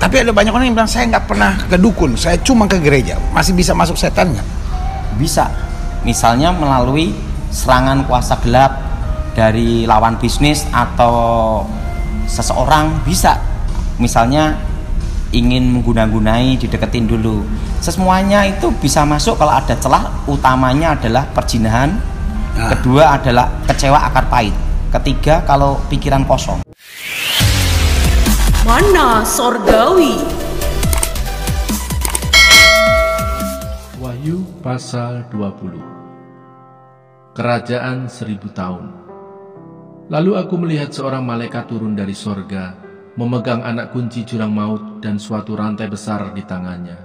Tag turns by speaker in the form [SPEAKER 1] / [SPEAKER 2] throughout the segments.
[SPEAKER 1] Tapi ada banyak orang yang bilang saya nggak pernah ke dukun, saya cuma ke gereja. Masih bisa masuk setan nggak?
[SPEAKER 2] Bisa. Misalnya melalui serangan kuasa gelap dari lawan bisnis atau seseorang, bisa. Misalnya ingin mengguna-gunai, dideketin dulu. Semuanya itu bisa masuk kalau ada celah. Utamanya adalah perjinahan. Kedua adalah kecewa akar pahit. Ketiga kalau pikiran kosong.
[SPEAKER 3] Mana Sorgawi.
[SPEAKER 4] Wahyu pasal 20. Kerajaan 1000 tahun. Lalu aku melihat seorang malaikat turun dari sorga, memegang anak kunci jurang maut dan suatu rantai besar di tangannya.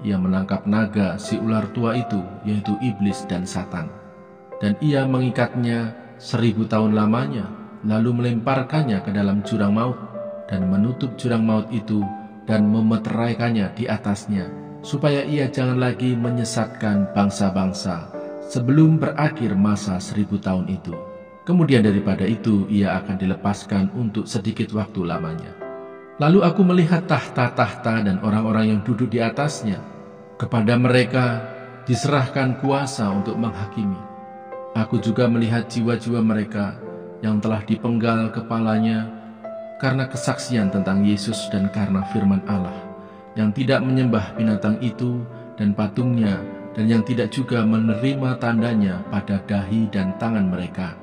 [SPEAKER 4] Ia menangkap naga si ular tua itu, yaitu iblis dan Satan. Dan ia mengikatnya 1000 tahun lamanya, lalu melemparkannya ke dalam jurang maut, dan menutup jurang maut itu, dan memeteraikannya di atasnya, supaya ia jangan lagi menyesatkan bangsa-bangsa, sebelum berakhir masa 1000 tahun itu. Kemudian daripada itu, ia akan dilepaskan untuk sedikit waktu lamanya. Lalu aku melihat tahta-tahta dan orang-orang yang duduk di atasnya. Kepada mereka diserahkan kuasa untuk menghakimi. Aku juga melihat jiwa-jiwa mereka yang telah dipenggal kepalanya karena kesaksian tentang Yesus dan karena firman Allah, yang tidak menyembah binatang itu dan patungnya, dan yang tidak juga menerima tandanya pada dahi dan tangan mereka.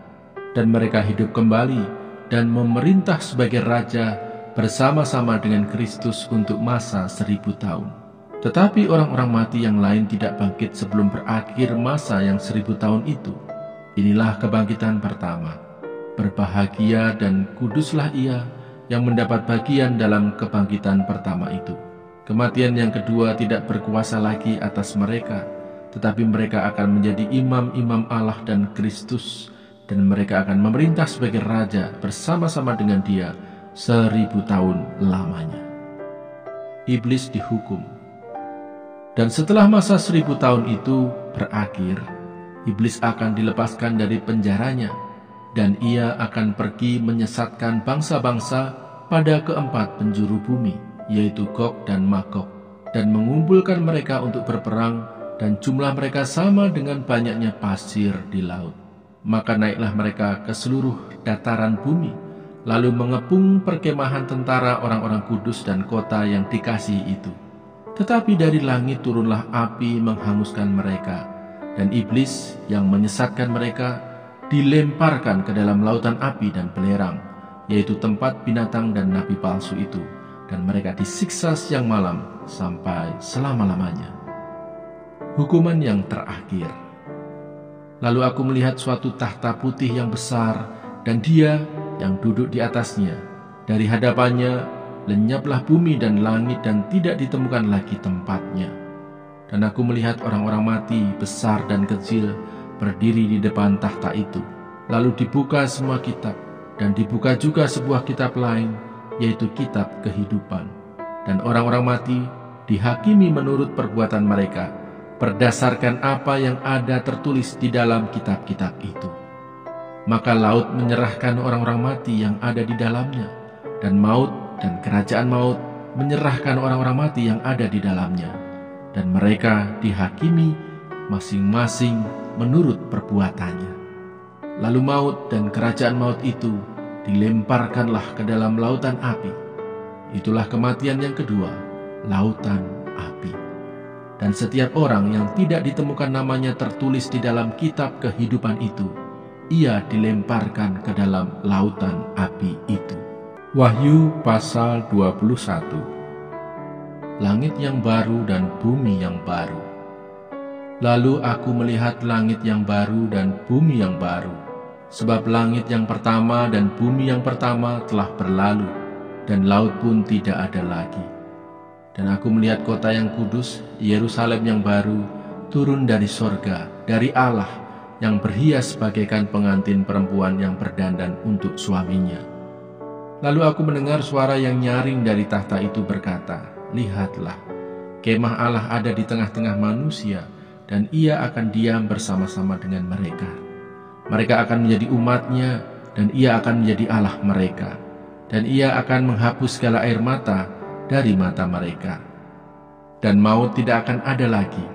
[SPEAKER 4] Dan mereka hidup kembali dan memerintah sebagai raja bersama-sama dengan Kristus untuk masa 1000 tahun. Tetapi orang-orang mati yang lain tidak bangkit sebelum berakhir masa yang 1000 tahun itu. Inilah kebangkitan pertama. Berbahagia dan kuduslah ia yang mendapat bagian dalam kebangkitan pertama itu. Kematian yang kedua tidak berkuasa lagi atas mereka, tetapi mereka akan menjadi imam-imam Allah dan Kristus, dan mereka akan memerintah sebagai raja bersama-sama dengan dia 1000 tahun lamanya. Iblis dihukum. Dan setelah masa 1000 tahun itu berakhir, iblis akan dilepaskan dari penjaranya, dan ia akan pergi menyesatkan bangsa-bangsa pada keempat penjuru bumi, yaitu Gog dan Magog, dan mengumpulkan mereka untuk berperang, dan jumlah mereka sama dengan banyaknya pasir di laut. Maka naiklah mereka ke seluruh dataran bumi, lalu mengepung perkemahan tentara orang-orang kudus dan kota yang dikasihi itu. Tetapi dari langit turunlah api menghanguskan mereka, dan iblis yang menyesatkan mereka dilemparkan ke dalam lautan api dan belerang, yaitu tempat binatang dan nabi palsu itu, dan mereka disiksa siang malam sampai selama-lamanya. Hukuman yang terakhir. Lalu aku melihat suatu tahta putih yang besar, dan dia yang duduk di atasnya. Dari hadapannya lenyaplah bumi dan langit, dan tidak ditemukan lagi tempatnya. Dan aku melihat orang-orang mati besar dan kecil berdiri di depan tahta itu. Lalu dibuka semua kitab, dan dibuka juga sebuah kitab lain, yaitu kitab kehidupan. Dan orang-orang mati dihakimi menurut perbuatan mereka, berdasarkan apa yang ada tertulis di dalam kitab-kitab itu. Maka laut menyerahkan orang-orang mati yang ada di dalamnya, dan maut dan kerajaan maut menyerahkan orang-orang mati yang ada di dalamnya, dan mereka dihakimi masing-masing menurut perbuatannya. Lalu maut dan kerajaan maut itu dilemparkanlah ke dalam lautan api. Itulah kematian yang kedua, lautan api. Dan setiap orang yang tidak ditemukan namanya tertulis di dalam kitab kehidupan itu, ia dilemparkan ke dalam lautan api itu. Wahyu pasal 21. Langit yang baru dan bumi yang baru. Lalu aku melihat langit yang baru dan bumi yang baru, sebab langit yang pertama dan bumi yang pertama telah berlalu, dan laut pun tidak ada lagi. Dan aku melihat kota yang kudus, Yerusalem yang baru, turun dari sorga, dari Allah, yang berhias bagaikan pengantin perempuan yang berdandan untuk suaminya. Lalu aku mendengar suara yang nyaring dari tahta itu berkata, "Lihatlah, kemah Allah ada di tengah-tengah manusia, dan ia akan diam bersama-sama dengan mereka. Mereka akan menjadi umatnya, dan ia akan menjadi Allah mereka. Dan ia akan menghapus segala air mata dari mata mereka. Dan maut tidak akan ada lagi.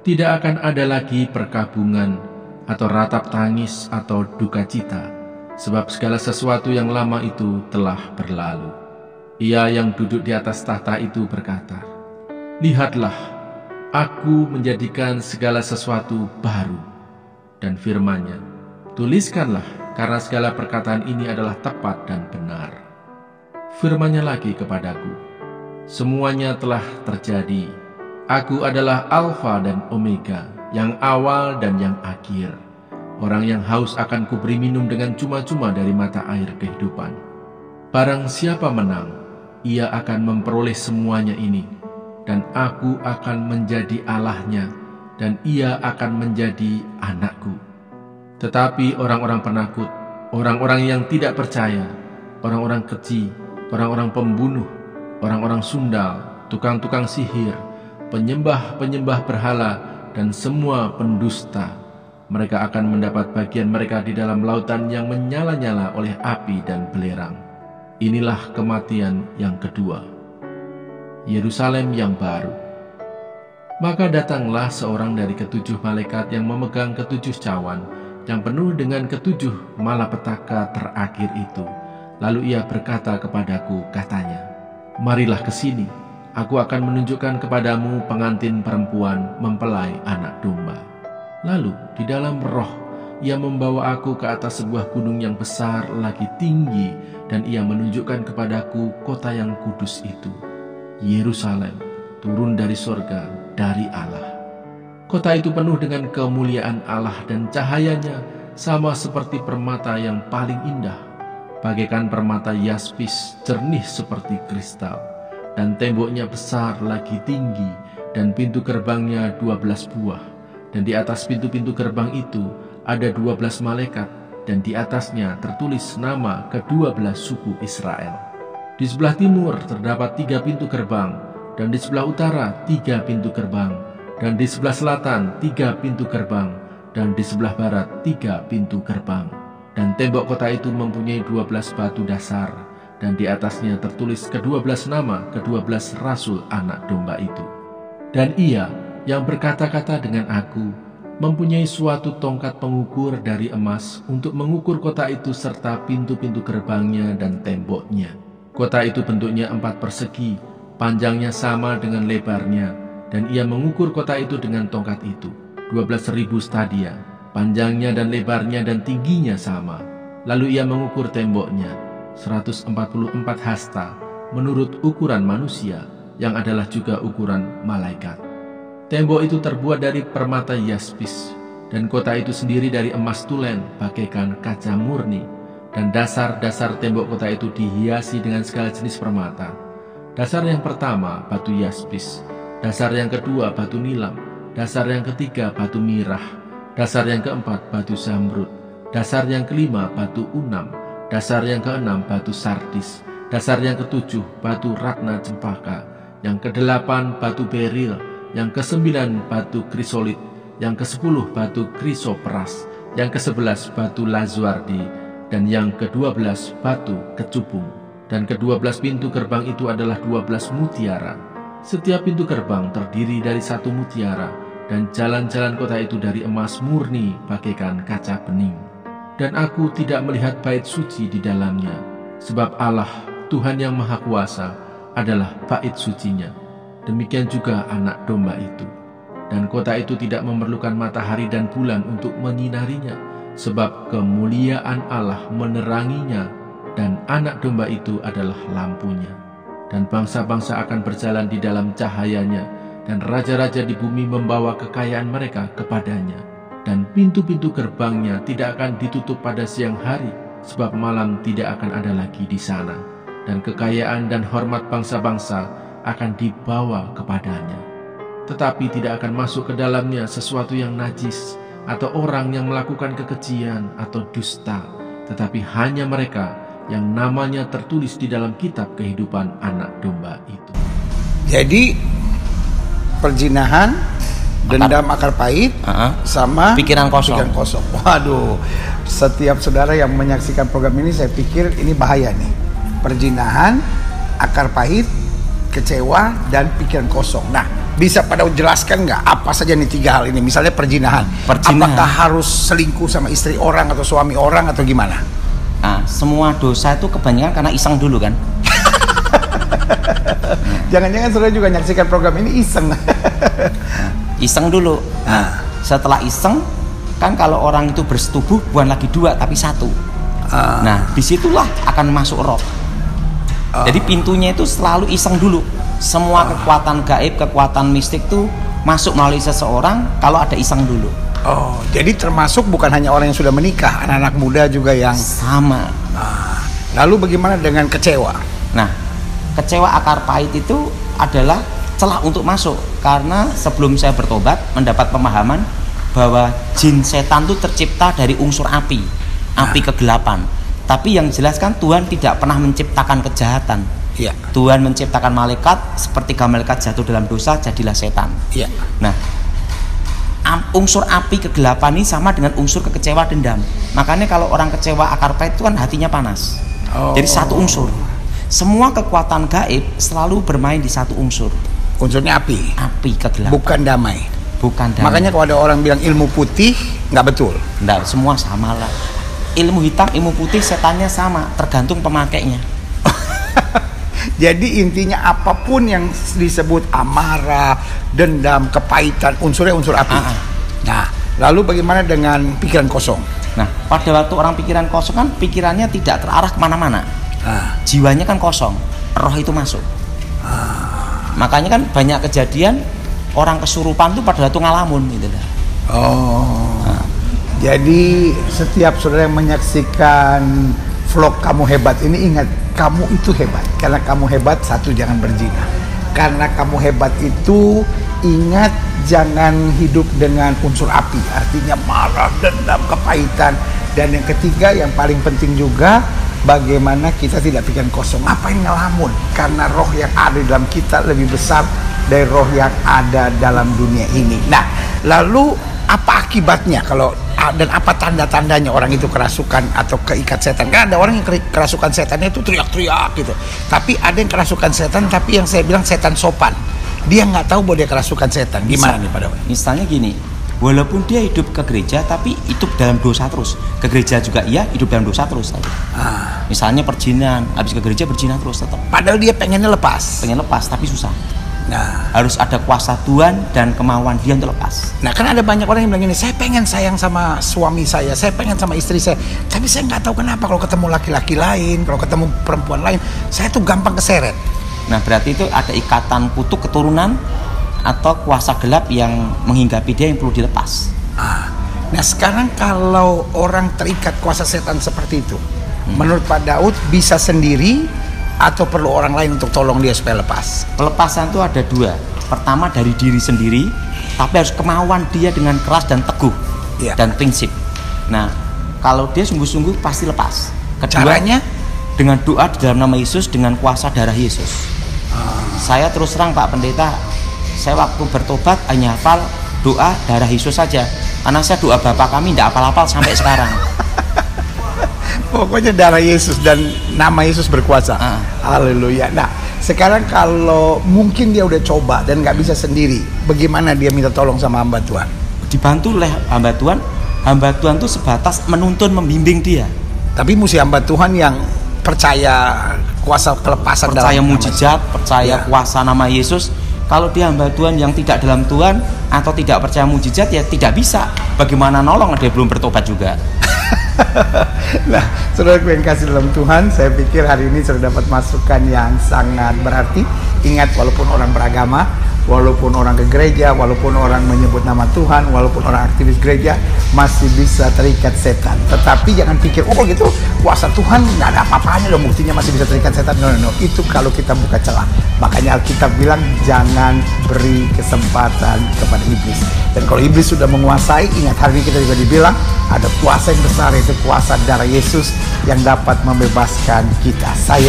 [SPEAKER 4] Tidak akan ada lagi perkabungan atau ratap tangis atau duka cita, sebab segala sesuatu yang lama itu telah berlalu. Ia yang duduk di atas tahta itu berkata, "Lihatlah, aku menjadikan segala sesuatu baru." Dan firman-Nya, "Tuliskanlah, karena segala perkataan ini adalah tepat dan benar." Firman-Nya lagi kepadaku, "Semuanya telah terjadi. Aku adalah Alfa dan Omega, yang awal dan yang akhir. Orang yang haus akan kuberi minum dengan cuma-cuma dari mata air kehidupan. Barang siapa menang, ia akan memperoleh semuanya ini, dan aku akan menjadi Allahnya, dan ia akan menjadi anakku. Tetapi orang-orang penakut, orang-orang yang tidak percaya, orang-orang keji, orang-orang pembunuh, orang-orang sundal, tukang-tukang sihir, penyembah-penyembah berhala, dan semua pendusta, mereka akan mendapat bagian mereka di dalam lautan yang menyala-nyala oleh api dan belerang. Inilah kematian yang kedua, Yerusalem yang baru." Maka datanglah seorang dari ketujuh malaikat yang memegang ketujuh cawan yang penuh dengan ketujuh malapetaka terakhir itu. Lalu ia berkata kepadaku, katanya, "Marilah ke sini, aku akan menunjukkan kepadamu pengantin perempuan mempelai anak domba." Lalu di dalam roh ia membawa aku ke atas sebuah gunung yang besar lagi tinggi, dan ia menunjukkan kepadaku kota yang kudus itu, Yerusalem, turun dari sorga, dari Allah. Kota itu penuh dengan kemuliaan Allah, dan cahayanya sama seperti permata yang paling indah, bagaikan permata yaspis, jernih seperti kristal. Dan temboknya besar lagi tinggi, dan pintu gerbangnya 12 buah. Dan di atas pintu-pintu gerbang itu ada 12 malaikat, dan di atasnya tertulis nama ke-12 suku Israel. Di sebelah timur terdapat 3 pintu gerbang, dan di sebelah utara 3 pintu gerbang, dan di sebelah selatan 3 pintu gerbang, dan di sebelah barat 3 pintu gerbang. Dan tembok kota itu mempunyai 12 batu dasar, dan di atasnya tertulis ke-12 nama ke-12 rasul anak domba itu. Dan ia yang berkata-kata dengan aku mempunyai suatu tongkat pengukur dari emas untuk mengukur kota itu serta pintu-pintu gerbangnya dan temboknya. Kota itu bentuknya 4 persegi, panjangnya sama dengan lebarnya, dan ia mengukur kota itu dengan tongkat itu, 12.000 stadia, panjangnya dan lebarnya dan tingginya sama. Lalu ia mengukur temboknya, 144 hasta, menurut ukuran manusia, yang adalah juga ukuran malaikat. Tembok itu terbuat dari permata yaspis, dan kota itu sendiri dari emas tulen, bagaikan kaca murni. Dan dasar-dasar tembok kota itu dihiasi dengan segala jenis permata. Dasar yang pertama batu yaspis, dasar yang kedua batu nilam, dasar yang ketiga batu mirah, dasar yang keempat batu zamrud, dasar yang kelima batu unam, dasar yang keenam batu sardis, dasar yang ketujuh batu ratna cempaka, yang kedelapan batu beril, yang ke-9 batu krisolit, yang ke-10 batu krisoperas, yang ke-11 batu lazuardi, dan yang ke-12 batu kecubung. Dan ke-12 pintu gerbang itu adalah 12 mutiara. Setiap pintu gerbang terdiri dari 1 mutiara, dan jalan-jalan kota itu dari emas murni bagaikan kaca bening. Dan aku tidak melihat bait suci di dalamnya, sebab Allah, Tuhan yang Maha Kuasa, adalah bait sucinya. Demikian juga anak domba itu. Dan kota itu tidak memerlukan matahari dan bulan untuk menyinarinya, sebab kemuliaan Allah meneranginya, dan anak domba itu adalah lampunya. Dan bangsa-bangsa akan berjalan di dalam cahayanya, dan raja-raja di bumi membawa kekayaan mereka kepadanya. Dan pintu-pintu gerbangnya tidak akan ditutup pada siang hari, sebab malam tidak akan ada lagi di sana. Dan kekayaan dan hormat bangsa-bangsa akan dibawa kepadanya. Tetapi tidak akan masuk ke dalamnya sesuatu yang najis, atau orang yang melakukan kekejian atau dusta, tetapi hanya mereka yang namanya tertulis di dalam kitab kehidupan anak domba itu.
[SPEAKER 1] Jadi perzinahan, dendam akar pahit, sama
[SPEAKER 2] pikiran kosong.
[SPEAKER 1] Waduh, setiap saudara yang menyaksikan program ini, saya pikir ini bahaya nih. Perzinahan, akar pahit, kecewa, dan pikiran kosong. Nah, bisa pada jelaskan nggak apa saja nih 3 hal ini? Misalnya perzinahan. Apakah harus selingkuh sama istri orang atau suami orang atau gimana?
[SPEAKER 2] Nah, semua dosa itu kebanyakan karena iseng dulu kan.
[SPEAKER 1] Jangan-jangan saudara juga menyaksikan program ini iseng.
[SPEAKER 2] Iseng dulu. Nah, setelah iseng kan kalau orang itu bersetubuh bukan lagi 2 tapi 1. Nah, disitulah akan masuk roh. Jadi pintunya itu selalu iseng dulu. Semua kekuatan gaib, kekuatan mistik tuh masuk melalui seseorang kalau ada iseng dulu.
[SPEAKER 1] Oh, jadi termasuk bukan hanya orang yang sudah menikah, anak-anak muda juga yang
[SPEAKER 2] sama.
[SPEAKER 1] Lalu bagaimana dengan kecewa?
[SPEAKER 2] Nah, kecewa akar pahit itu adalah celah untuk masuk. Karena sebelum saya bertobat mendapat pemahaman bahwa jin setan itu tercipta dari unsur api kegelapan. Tapi yang jelaskan Tuhan tidak pernah menciptakan kejahatan.
[SPEAKER 1] Iya.
[SPEAKER 2] Tuhan menciptakan malaikat, seperti malaikat jatuh dalam dosa jadilah setan.
[SPEAKER 1] Iya.
[SPEAKER 2] Nah, unsur api kegelapan ini sama dengan unsur kekecewa dendam. Makanya kalau orang kecewa akar pahit itu kan hatinya panas. Jadi satu unsur. Semua kekuatan gaib selalu bermain di satu unsur.
[SPEAKER 1] Unsurnya api.
[SPEAKER 2] Api kegelapan.
[SPEAKER 1] Bukan damai.
[SPEAKER 2] Bukan damai.
[SPEAKER 1] Makanya kalau ada orang bilang ilmu putih, nggak betul.
[SPEAKER 2] Nggak, semua sama lah. Ilmu hitam, ilmu putih, setannya sama, tergantung pemakainya.
[SPEAKER 1] Jadi intinya apapun yang disebut amarah, dendam, kepahitan, unsurnya unsur api. Nah, lalu bagaimana dengan pikiran kosong?
[SPEAKER 2] Nah, pada waktu orang pikiran kosong kan pikirannya tidak terarah kemana-mana. Jiwanya kan kosong, roh itu masuk. Makanya kan banyak kejadian orang kesurupan tuh pada waktu ngalamun gitu lah.
[SPEAKER 1] Jadi setiap saudara yang menyaksikan vlog Kamu Hebat ini, ingat, kamu itu hebat. Karena kamu hebat, satu, jangan berzina. Karena kamu hebat itu, ingat, jangan hidup dengan unsur api. Artinya marah, dendam, kepahitan. Dan yang ketiga, yang paling penting juga, bagaimana kita tidak pikiran kosong. Ngapain ngelamun? Karena roh yang ada di dalam kita lebih besar dari roh yang ada dalam dunia ini. Nah, lalu apa akibatnya kalau dan apa tanda-tandanya orang itu kerasukan atau keikat setan? Kan ada orang yang kerasukan setannya itu teriak-teriak gitu. Tapi ada yang kerasukan setan tapi yang saya bilang setan sopan. Dia nggak tahu bahwa dia kerasukan setan. Gimana nih Pak Dawan?
[SPEAKER 2] Misalnya gini, walaupun dia hidup ke gereja tapi hidup dalam dosa terus. Ke gereja juga iya, hidup dalam dosa terus. Misalnya perjinan, habis ke gereja berzina terus tetap.
[SPEAKER 1] Padahal dia pengennya lepas.
[SPEAKER 2] Pengen lepas tapi susah.
[SPEAKER 1] Nah,
[SPEAKER 2] harus ada kuasa Tuhan dan kemauan dia untuk lepas.
[SPEAKER 1] Nah, kan ada banyak orang yang bilang gini, saya pengen sayang sama suami saya pengen sama istri saya, tapi saya nggak tahu kenapa kalau ketemu laki-laki lain, kalau ketemu perempuan lain, saya tuh gampang keseret.
[SPEAKER 2] Nah, berarti itu ada ikatan kutuk keturunan atau kuasa gelap yang menghinggapi dia yang perlu dilepas.
[SPEAKER 1] Nah, sekarang kalau orang terikat kuasa setan seperti itu, menurut Pak Daud bisa sendiri atau perlu orang lain untuk tolong dia supaya lepas?
[SPEAKER 2] Pelepasan itu ada 2. Pertama dari diri sendiri, tapi harus kemauan dia dengan keras dan teguh dan prinsip. Nah, kalau dia sungguh-sungguh pasti lepas. Kedua,
[SPEAKER 1] caranya
[SPEAKER 2] dengan doa di dalam nama Yesus, dengan kuasa darah Yesus. Saya terus terang Pak Pendeta, saya waktu bertobat hanya hafal doa darah Yesus saja. Karena saya doa Bapa kami tidak hafal-hafal sampai sekarang.
[SPEAKER 1] Pokoknya darah Yesus dan nama Yesus berkuasa. Haleluya. Nah, sekarang kalau mungkin dia udah coba dan nggak bisa sendiri, bagaimana dia minta tolong sama hamba Tuhan?
[SPEAKER 2] Dibantu oleh hamba Tuhan. Hamba Tuhan itu sebatas menuntun, membimbing dia.
[SPEAKER 1] Tapi mesti hamba Tuhan yang percaya kuasa kelepasan,
[SPEAKER 2] percaya mujizat, percaya kuasa nama Yesus. Kalau dia hamba Tuhan yang tidak dalam Tuhan atau tidak percaya mujizat, ya tidak bisa. Bagaimana nolong, dia belum bertobat juga.
[SPEAKER 1] Nah, saudaraku yang kasih dalam Tuhan, saya pikir hari ini sudah dapat masukan yang sangat berarti. Ingat, walaupun orang beragama, walaupun orang ke gereja, walaupun orang menyebut nama Tuhan, walaupun orang aktivis gereja, masih bisa terikat setan. Tetapi jangan pikir, oh gitu, kuasa Tuhan nggak ada apa-apanya loh, buktinya masih bisa terikat setan. No. Itu kalau kita buka celah. Makanya Alkitab bilang, jangan beri kesempatan kepada iblis. Dan kalau iblis sudah menguasai, ingat hari ini kita juga dibilang, ada kuasa yang besar, yaitu kuasa darah Yesus yang dapat membebaskan kita. Saya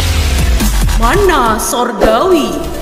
[SPEAKER 3] Mana Sorgawi.